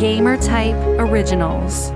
Gamer Type Originals.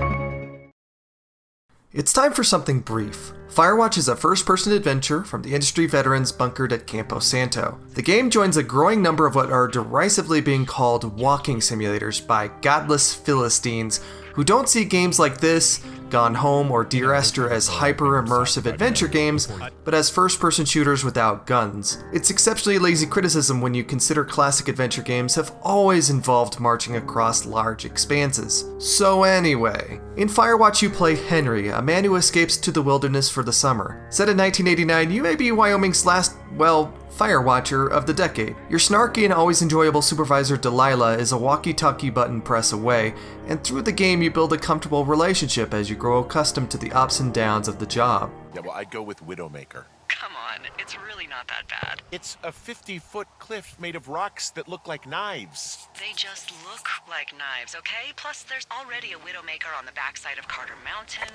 It's time for something brief. Firewatch is a first-person adventure from the industry veterans bunkered at Campo, Santo. The game joins a growing number of what are derisively being called walking simulators by godless Philistines who don't see games like this, Gone Home, or Dear Esther as hyper-immersive adventure games, but as first-person shooters without guns. It's exceptionally lazy criticism when you consider classic adventure games have always involved marching across large expanses. So anyway, in Firewatch you play Henry, a man who escapes to the wilderness for the summer. Set in 1989, you may be Wyoming's last, Firewatcher of the decade. Your snarky and always enjoyable supervisor Delilah is a walkie-talkie button press away, and through the game you build a comfortable relationship as you grow accustomed to the ups and downs of the job. Yeah, well, I'd go with Widowmaker. Come on, it's really not that bad. It's a 50-foot cliff made of rocks that look like knives. They just look like knives, okay? Plus, there's already a Widowmaker on the backside of Carter Mountain.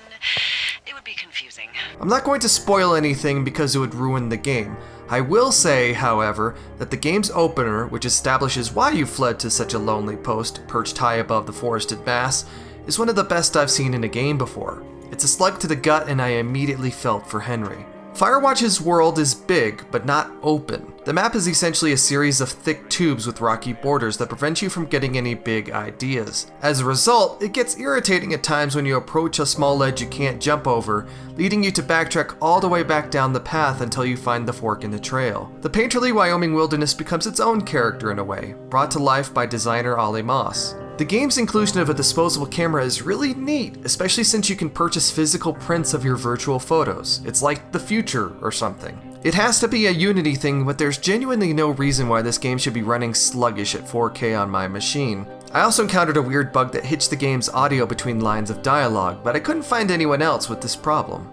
It would be confusing. I'm not going to spoil anything because it would ruin the game. I will say, however, that the game's opener, which establishes why you fled to such a lonely post perched high above the forested mass, is one of the best I've seen in a game before. It's a slug to the gut and I immediately felt for Henry. Firewatch's world is big, but not open. The map is essentially a series of thick tubes with rocky borders that prevent you from getting any big ideas. As a result, it gets irritating at times when you approach a small ledge you can't jump over, leading you to backtrack all the way back down the path until you find the fork in the trail. The painterly Wyoming wilderness becomes its own character in a way, brought to life by designer Ollie Moss. The game's inclusion of a disposable camera is really neat, especially since you can purchase physical prints of your virtual photos. It's like the future or something. It has to be a Unity thing, but there's genuinely no reason why this game should be running sluggish at 4K on my machine. I also encountered a weird bug that hitched the game's audio between lines of dialogue, but I couldn't find anyone else with this problem.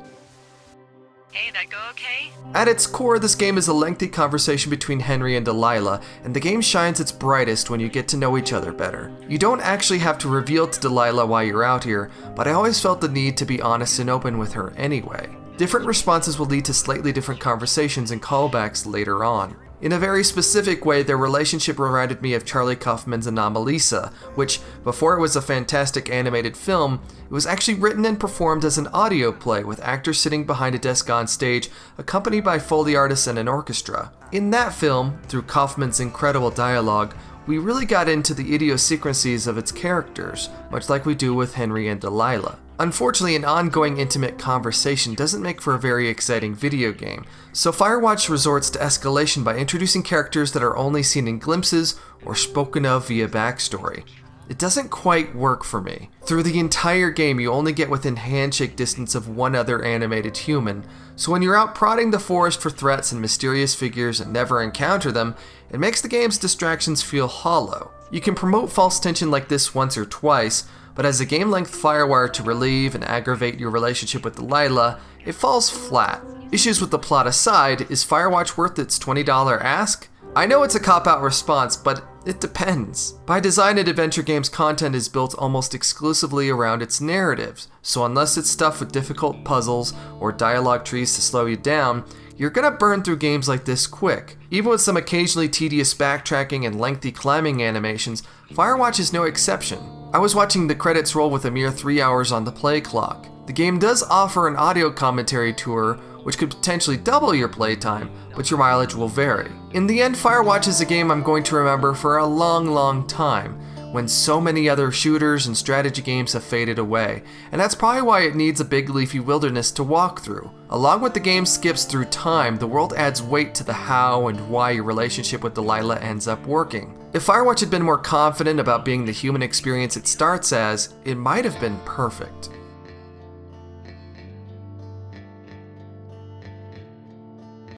Hey, that go okay? At its core, this game is a lengthy conversation between Henry and Delilah, and the game shines its brightest when you get to know each other better. You don't actually have to reveal to Delilah why you're out here, but I always felt the need to be honest and open with her anyway. Different responses will lead to slightly different conversations and callbacks later on. In a very specific way, their relationship reminded me of Charlie Kaufman's Anomalisa, which, before it was a fantastic animated film, it was actually written and performed as an audio play with actors sitting behind a desk on stage, accompanied by Foley artists and an orchestra. In that film, through Kaufman's incredible dialogue, we really got into the idiosyncrasies of its characters, much like we do with Henry and Delilah. Unfortunately, an ongoing intimate conversation doesn't make for a very exciting video game, so Firewatch resorts to escalation by introducing characters that are only seen in glimpses or spoken of via backstory. It doesn't quite work for me. Through the entire game, you only get within handshake distance of one other animated human, so when you're out prodding the forest for threats and mysterious figures and never encounter them, it makes the game's distractions feel hollow. You can promote false tension like this once or twice, but as a game-length Firewire to relieve and aggravate your relationship with Delilah, it falls flat. Issues with the plot aside, is Firewatch worth its $20 ask? I know it's a cop-out response, but it depends. By design, an adventure game's content is built almost exclusively around its narratives, so unless it's stuffed with difficult puzzles or dialogue trees to slow you down, you're gonna burn through games like this quick. Even with some occasionally tedious backtracking and lengthy climbing animations, Firewatch is no exception. I was watching the credits roll with a mere 3 hours on the play clock. The game does offer an audio commentary tour, which could potentially double your playtime, but your mileage will vary. In the end, Firewatch is a game I'm going to remember for a long time, when so many other shooters and strategy games have faded away, and that's probably why it needs a big leafy wilderness to walk through. Along with the game skips through time, the world adds weight to the how and why your relationship with Delilah ends up working. If Firewatch had been more confident about being the human experience it starts as, it might have been perfect.